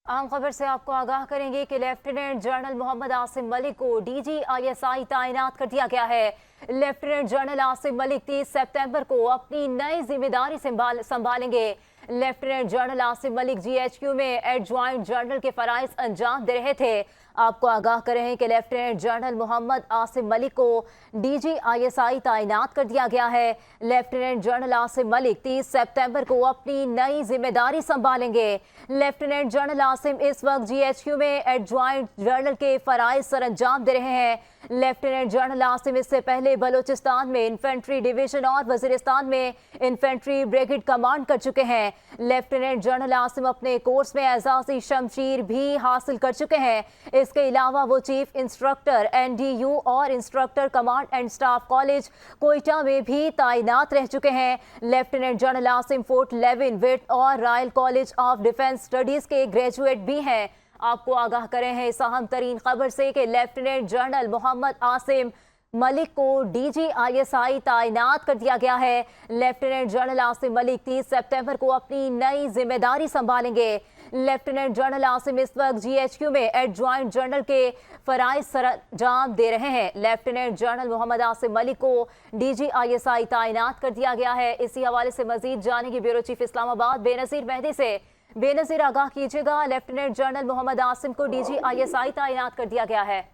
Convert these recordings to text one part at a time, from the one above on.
अहम खबर से आपको आगाह करेंगे कि लेफ्टिनेंट जनरल मोहम्मद आसिम मलिक को DGISI तैनात कर दिया गया है। लेफ्टिनेंट जनरल आसिम मलिक 30 सितंबर को अपनी नई जिम्मेदारी संभालेंगे। Lieutenant general Asim Malik GHQ में एडजॉइंट जनरल के फराइज अंजाम दे रहे थे। आपको आगाह करें हैं कि लेफ्टिनेंट जनरल मोहम्मद आसिम मलिक को DGISI तैनात कर दिया गया है। लेफ्टिनेंट जनरल आसिम मलिक 30 सितंबर को अपनी नई जिम्मेदारी संभालेंगे। लेफ्टिनेंट जनरल आसिम इस वक्त GHQ में एडजॉइंट जनरल के फराइज सर अंजाम दे रहे हैं। लेफ्टिनेंट जनरल आसिम इससे पहले बलूचिस्तान में इन्फेंट्री डिवीजन और वजीरिस्तान में इन्फेंट्री ब्रिगेड कमांड कर चुके हैं। लेफ्टिनेंट जनरल आसिम अपने कोर्स में एजाजी शमशीर भी हासिल कर चुके हैं। इसके अलावा वो चीफ इंस्ट्रक्टर NDU और instructor command and staff college Quetta में भी तैनात रह चुके हैं। Lieutenant general Asim Fort Leavenworth और Royal College of Defence Studies के ग्रेजुएट भी हैं। आपको आगाह करें हैं इस अहम तरीन खबर से कि लेफ्टिनेंट जनरल मोहम्मद आसिम मलिक को DGISI तैनात कर दिया गया है। लेफ्टिनेंट जनरल आसिम मलिक 30 सितंबर को अपनी नई जिम्मेदारी संभालेंगे। लेफ्टिनेंट जनरल आसिम इस वक्त GHQ में एडजॉइंट जनरल के फराइज सर अंजाम दे रहे हैं। लेफ्टिनेंट जनरल मोहम्मद आसिम मलिक को DGISI तैनात कर दिया गया है। इसी हवाले से मजीद जानेंगे ब्यूरो चीफ इस्लामाबाद बेनजीर मेहदी से। बेनजीर, आगाह कीजिएगा, लेफ्टिनेंट जनरल मोहम्मद आसिम को DGISI तैनात कर दिया गया है।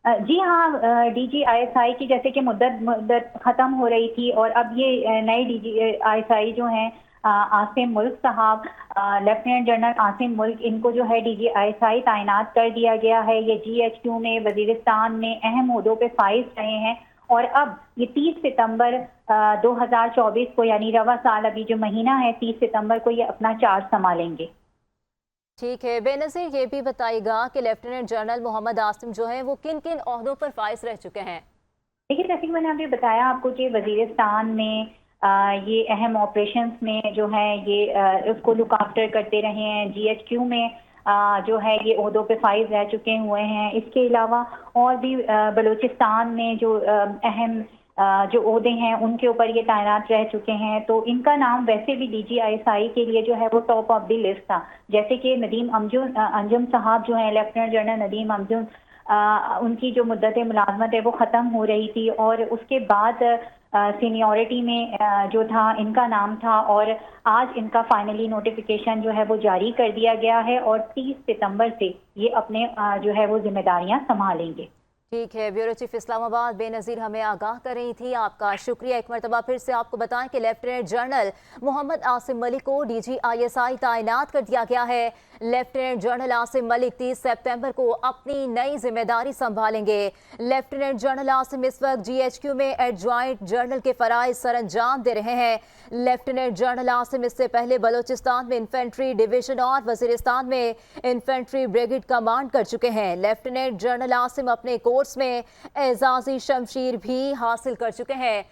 जी हाँ, DGISI की जैसे कि मुद्दत ख़त्म हो रही थी और अब ये नए DGISI जो हैं आसिम मुल्क साहब, लेफ्टिनेंट जनरल आसिम मुल्क, इनको जो है DGISI तैनात कर दिया गया है। ये GHQ में वजीरिस्तान में अहम ओहदों पे फाइज रहे हैं और अब ये 30 सितंबर 2024 को, यानी रवा साल अभी जो महीना है 30 सितंबर को, ये अपना चार्ज संभालेंगे। ठीक है बेनजीर, ये भी बताइएगा कि लेफ्टिनेंट जनरल मोहम्मद आसिम जो है वो किन किन ओहदों पर फाइज रह चुके हैं। देखिए, जैसे कि मैंने अभी बताया आपको कि वजीरिस्तान में ये अहम ऑपरेशंस में जो है ये उसको लुक आफ्टर करते रहे हैं। GHQ में जो है ये ओहदों पे फाइज रह चुके हुए हैं। इसके अलावा और भी बलूचिस्तान में जो अहम जो ओहदे हैं उनके ऊपर ये तैनात रह चुके हैं। तो इनका नाम वैसे भी DGISI के लिए जो है वो टॉप ऑफ द लिस्ट था। जैसे कि नदीम अंजुम साहब जो हैं, लेफ्टिनेंट जनरल नदीम अंजुम, उनकी जो मुद्दत मुलाजमत है वो ख़त्म हो रही थी और उसके बाद सीनियरिटी में जो था इनका नाम था और आज इनका फाइनली नोटिफिकेशन जो है वो जारी कर दिया गया है और 30 सितंबर से ये अपने जो है वो जिम्मेदारियां संभालेंगे। ठीक है, ब्यूरो चीफ इस्लामाबाद बेनजीर हमें आगाह कर रही थी। आपका शुक्रिया। एक मरतबा फिर से आपको बताएं कि लेफ्टिनेंट जनरल मोहम्मद आसिम मलिक को DGISI तैनात कर दिया गया है। लेफ्टिनेंट जनरल आसिम मलिक 30 सितंबर को अपनी नई जिम्मेदारी संभालेंगे। लेफ्टिनेंट जनरल आसिम इस वक्त GHQ में एडजॉइंट जनरल के फराइज सर अंजाम दे रहे हैं। लेफ्टिनेंट जनरल आसिम इससे पहले बलूचिस्तान में इन्फेंट्री डिवीजन और वजीरिस्तान में इन्फेंट्री ब्रिगेड कमांड कर चुके हैं। लेफ्टिनेंट जनरल आसिम अपने कोर्स में एजाजी शमशीर भी हासिल कर चुके हैं।